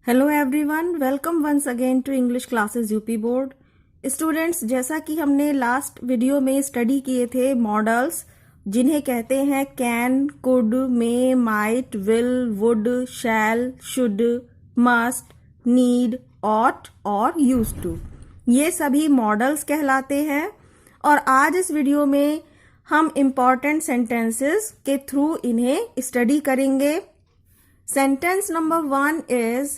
Hello everyone, welcome once again to English classes UP board. Students, जैसा कि हमने last video में study किए थे मॉडल्स, जिन्हें कहते हैं can, could, may, might, will, would, shall, should, must, need, ought और यूज टू, ये सभी मॉडल्स कहलाते हैं। और आज इस वीडियो में हम इम्पॉर्टेंट सेंटेंसेस के थ्रू इन्हें स्टडी करेंगे। Sentence number 1 is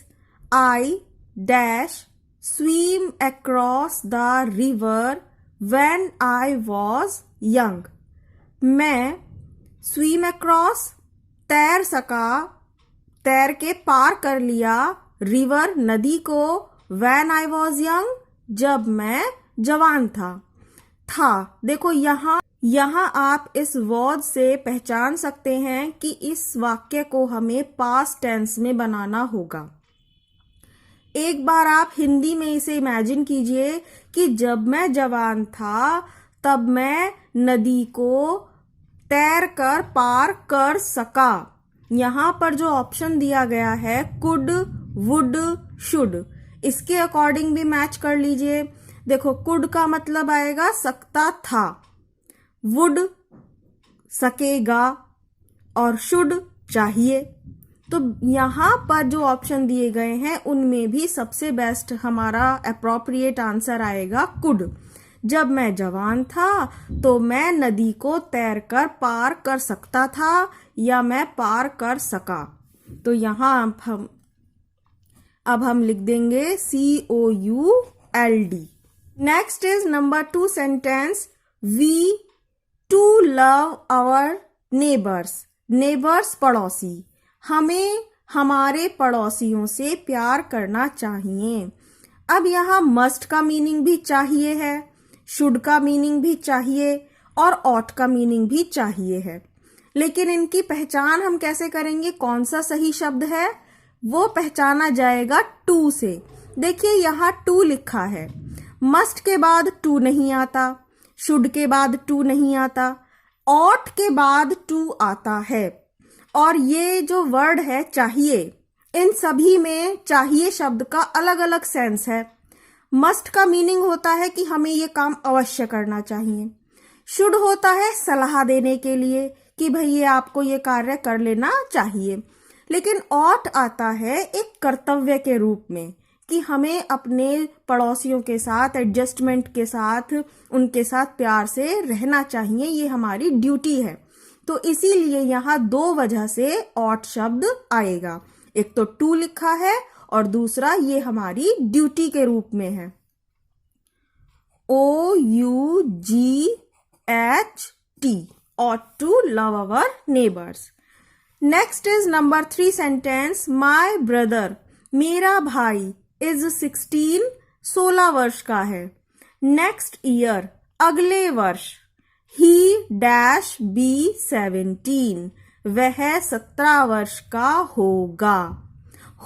I dash swim across the river when I was young. मैं swim across तैर सका, तैर के पार कर लिया river नदी को when I was young जब मैं जवान था। देखो यहाँ आप इस वर्ड से पहचान सकते हैं कि इस वाक्य को हमें पास्ट टेंस में बनाना होगा। एक बार आप हिंदी में इसे इमेजिन कीजिए कि जब मैं जवान था तब मैं नदी को तैर कर पार कर सका। यहाँ पर जो ऑप्शन दिया गया है कुड, वुड, शुड, इसके अकॉर्डिंग भी मैच कर लीजिए। देखो, कुड का मतलब आएगा सकता था, वुड सकेगा और शुड चाहिए। तो यहाँ पर जो ऑप्शन दिए गए हैं उनमें भी सबसे बेस्ट हमारा अप्रोप्रिएट आंसर आएगा कुड। जब मैं जवान था तो मैं नदी को तैरकर पार कर सकता था या मैं पार कर सका। तो यहाँ अब हम लिख देंगे COULD। Next is number 2 sentence, we to love our neighbours. Neighbours पड़ोसी, हमें हमारे पड़ोसियों से प्यार करना चाहिए। अब यहाँ मस्ट का मीनिंग भी चाहिए है, शुड का मीनिंग भी चाहिए और ऑट का मीनिंग भी चाहिए है। लेकिन इनकी पहचान हम कैसे करेंगे, कौन सा सही शब्द है, वो पहचाना जाएगा टू से। देखिए यहाँ टू लिखा है, मस्ट के बाद टू नहीं आता, शुड के बाद टू नहीं आता, ऑट के बाद टू आता है। और ये जो वर्ड है चाहिए, इन सभी में चाहिए शब्द का अलग अलग सेंस है। मस्ट का मीनिंग होता है कि हमें ये काम अवश्य करना चाहिए। शुड होता है सलाह देने के लिए कि भाई ये आपको ये कार्य कर लेना चाहिए। लेकिन ऑट आता है एक कर्तव्य के रूप में कि हमें अपने पड़ोसियों के साथ एडजस्टमेंट के साथ उनके साथ प्यार से रहना चाहिए, ये हमारी ड्यूटी है। तो इसीलिए यहाँ दो वजह से ऑट शब्द आएगा, एक तो टू लिखा है और दूसरा ये हमारी ड्यूटी के रूप में है। OUGHT, ought to love our neighbors। Next is number 3 sentence, my brother, मेरा भाई, इज 16 वर्ष का है। नेक्स्ट ईयर, अगले वर्ष, ही डैश बी 17, वह 17 वर्ष का होगा।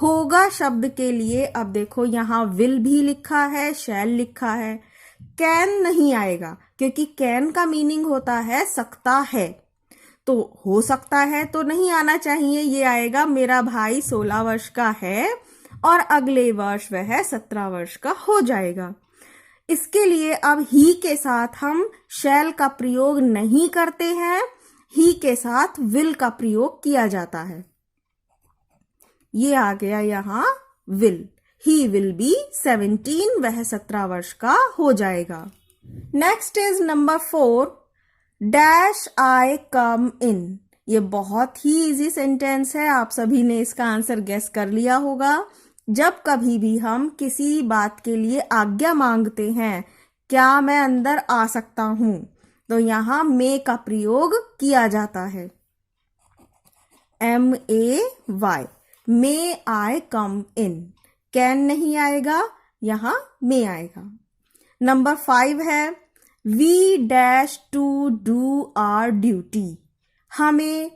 होगा शब्द के लिए अब देखो यहाँ विल भी लिखा है, शैल लिखा है, कैन नहीं आएगा क्योंकि कैन का मीनिंग होता है सकता है। तो हो सकता है तो नहीं आना चाहिए, ये आएगा मेरा भाई 16 वर्ष का है और अगले वर्ष वह 17 वर्ष का हो जाएगा। इसके लिए अब ही के साथ हम शैल का प्रयोग नहीं करते हैं, ही के साथ विल का प्रयोग किया जाता है। ये आ गया यहाँ विल, ही विल बी 17, वह 17 वर्ष का हो जाएगा। Next is number 4, dash I come in. ये बहुत ही इजी सेंटेंस है, आप सभी ने इसका आंसर गेस कर लिया होगा। जब कभी भी हम किसी बात के लिए आज्ञा मांगते हैं, क्या मैं अंदर आ सकता हूं, तो यहाँ मे का प्रयोग किया जाता है, MAY, may I come in. Can नहीं आएगा, यहाँ मे आएगा। नंबर 5 है, we dash to do our duty. हमें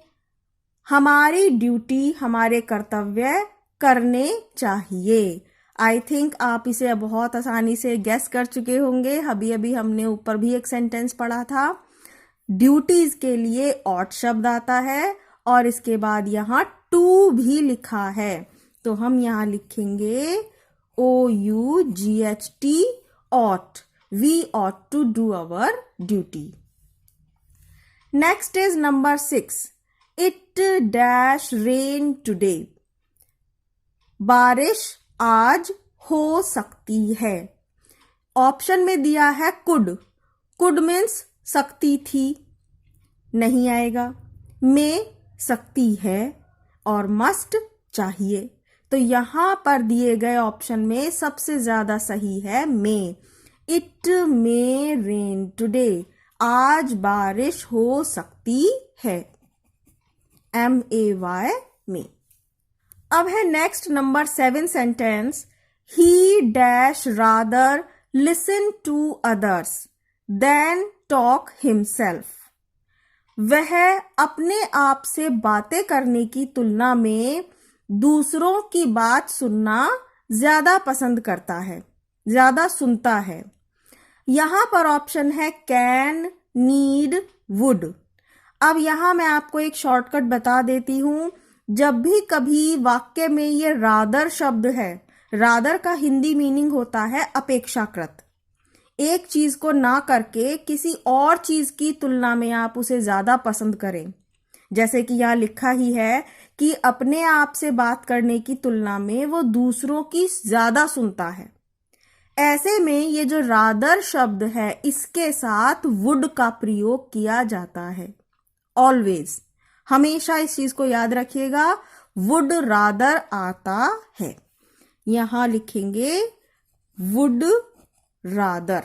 हमारी ड्यूटी, हमारे कर्तव्य करने चाहिए। आई थिंक आप इसे बहुत आसानी से गेस कर चुके होंगे। अभी हमने ऊपर भी एक सेंटेंस पढ़ा था, ड्यूटीज के लिए ऑट शब्द आता है और इसके बाद यहाँ टू भी लिखा है। तो हम यहाँ लिखेंगे OUGHT ought. We ought to do our duty. Next is number 6. It dash rain today. बारिश आज हो सकती है. ऑप्शन में दिया है कुड. कुड मीन्स सकती थी, नहीं आएगा. में सकती है और मस्ट चाहिए. तो यहां पर दिए गए ऑप्शन में सबसे ज्यादा सही है में. It may rain today. आज बारिश हो सकती है. MAY में. अब है next number 7 sentence. He dash rather listen to others than talk himself. वह अपने आप से बातें करने की तुलना में दूसरों की बात सुनना ज्यादा पसंद करता है, ज्यादा सुनता है. यहां पर ऑप्शन है कैन, नीड, वुड. अब यहां मैं आपको एक शॉर्टकट बता देती हूं. जब भी कभी वाक्य में ये रादर शब्द है, रादर का हिंदी मीनिंग होता है अपेक्षाकृत. एक चीज को ना करके किसी और चीज की तुलना में आप उसे ज्यादा पसंद करें. जैसे कि यहां लिखा ही है कि अपने आप से बात करने की तुलना में वो दूसरों की ज्यादा सुनता है. ऐसे में ये जो रादर शब्द है इसके साथ वुड का प्रयोग किया जाता है. ऑलवेज, हमेशा इस चीज को याद रखिएगा. वुड रादर आता है. यहां लिखेंगे वुड रादर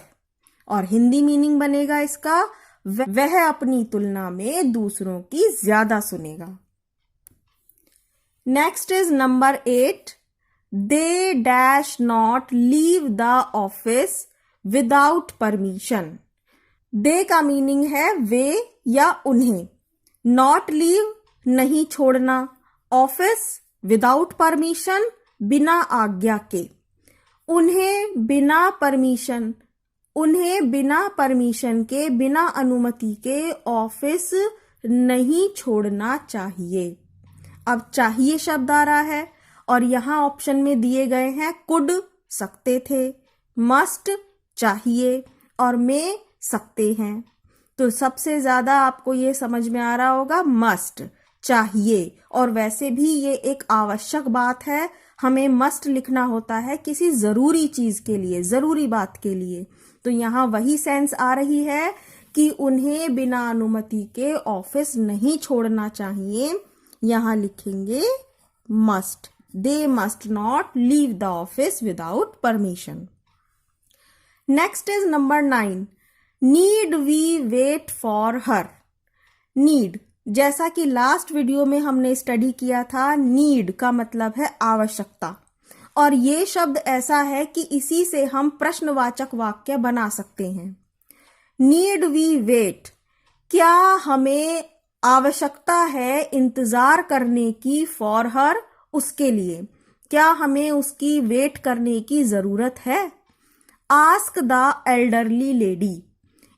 और हिंदी मीनिंग बनेगा इसका वह अपनी तुलना में दूसरों की ज्यादा सुनेगा. Next is number 8. They dash not leave the office without permission. They का मीनिंग है वे या उन्हें. नॉट लीव नहीं छोड़ना. ऑफिस विदाउट परमिशन बिना आज्ञा के. उन्हें बिना परमिशन के, बिना अनुमति के ऑफिस नहीं छोड़ना चाहिए. अब चाहिए शब्द आ रहा है और यहां ऑप्शन में दिए गए हैं कुड सकते थे, मस्ट चाहिए और में सकते हैं. तो सबसे ज्यादा आपको ये समझ में आ रहा होगा मस्ट चाहिए. और वैसे भी ये एक आवश्यक बात है. हमें मस्ट लिखना होता है किसी जरूरी चीज के लिए, जरूरी बात के लिए. तो यहां वही सेंस आ रही है कि उन्हें बिना अनुमति के ऑफिस नहीं छोड़ना चाहिए. यहां लिखेंगे must. They must not leave the office without permission. Next is number 9. Need we wait for her. Need, जैसा कि लास्ट वीडियो में हमने स्टडी किया था, नीड का मतलब है आवश्यकता. और ये शब्द ऐसा है कि इसी से हम प्रश्नवाचक वाक्य बना सकते हैं. नीड वी वेट, क्या हमें आवश्यकता है इंतजार करने की फॉर हर, उसके लिए. क्या हमें उसकी वेट करने की जरूरत है. Ask the elderly lady.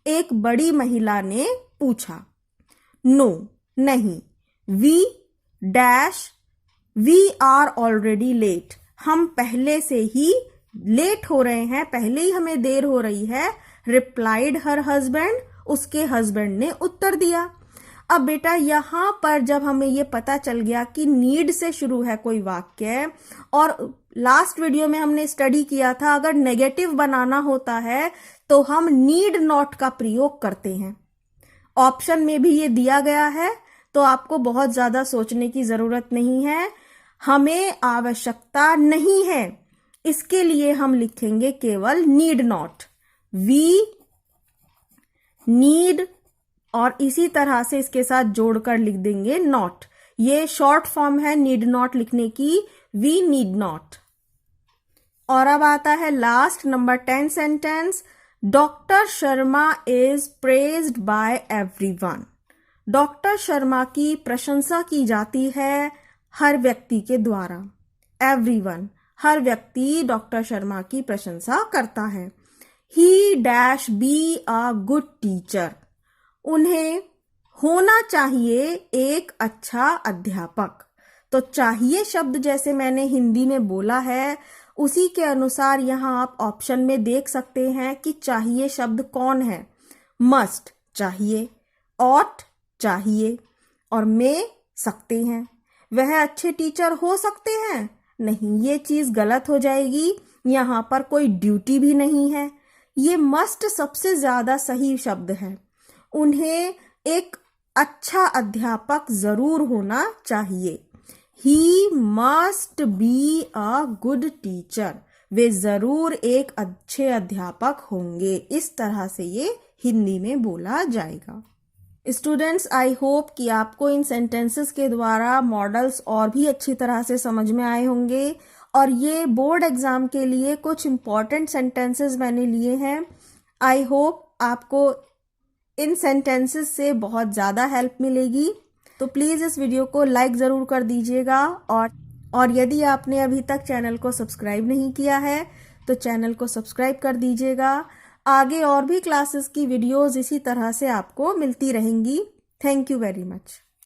एक बड़ी महिला ने पूछा. नो नहीं. We dash we are already late. हम पहले से ही लेट हो रहे हैं, पहले ही हमें देर हो रही है. Replied her husband. उसके हस्बैंड ने उत्तर दिया. अब बेटा यहां पर जब हमें ये पता चल गया कि नीड से शुरू है कोई वाक्य, और लास्ट वीडियो में हमने स्टडी किया था अगर नेगेटिव बनाना होता है तो हम नीड नॉट का प्रयोग करते हैं. ऑप्शन में भी ये दिया गया है तो आपको बहुत ज्यादा सोचने की जरूरत नहीं है. हमें आवश्यकता नहीं है, इसके लिए हम लिखेंगे केवल नीड नॉट. वी नीड और इसी तरह से इसके साथ जोड़कर लिख देंगे नॉट. ये शॉर्ट फॉर्म है नीड नॉट लिखने की. We need not. और अब आता है last number 10 sentence. Doctor Sharma is praised by everyone. Doctor Sharma की प्रशंसा की जाती है हर व्यक्ति के द्वारा. एवरीवन, हर व्यक्ति डॉक्टर शर्मा की प्रशंसा करता है. ही dash B a good teacher. उन्हें होना चाहिए एक अच्छा अध्यापक. तो चाहिए शब्द जैसे मैंने हिंदी में बोला है उसी के अनुसार यहाँ आप ऑप्शन में देख सकते हैं कि चाहिए शब्द कौन है। मस्ट चाहिए, ऑट चाहिए और मे सकते हैं। वह अच्छे टीचर हो सकते हैं, नहीं, ये चीज गलत हो जाएगी। यहाँ पर कोई ड्यूटी भी नहीं है। ये मस्ट सबसे ज्यादा सही शब्द है। उन्हें एक अच्छा अध्यापक जरूर होना चाहिए। He must be a good teacher. वे जरूर एक अच्छे अध्यापक होंगे। इस तरह से ये हिंदी में बोला जाएगा। स्टूडेंट्स, आई होप कि आपको इन सेंटेंसेस के द्वारा मॉडल्स और भी अच्छी तरह से समझ में आए होंगे और ये बोर्ड एग्जाम के लिए कुछ इंपॉर्टेंट सेंटेंसेस मैंने लिए हैं। आई होप आपको इन सेंटेंसेस से बहुत ज़्यादा हेल्प मिलेगी। तो प्लीज़ इस वीडियो को लाइक ज़रूर कर दीजिएगा और यदि आपने अभी तक चैनल को सब्सक्राइब नहीं किया है तो चैनल को सब्सक्राइब कर दीजिएगा। आगे और भी क्लासेस की वीडियोस इसी तरह से आपको मिलती रहेंगी। Thank you very much.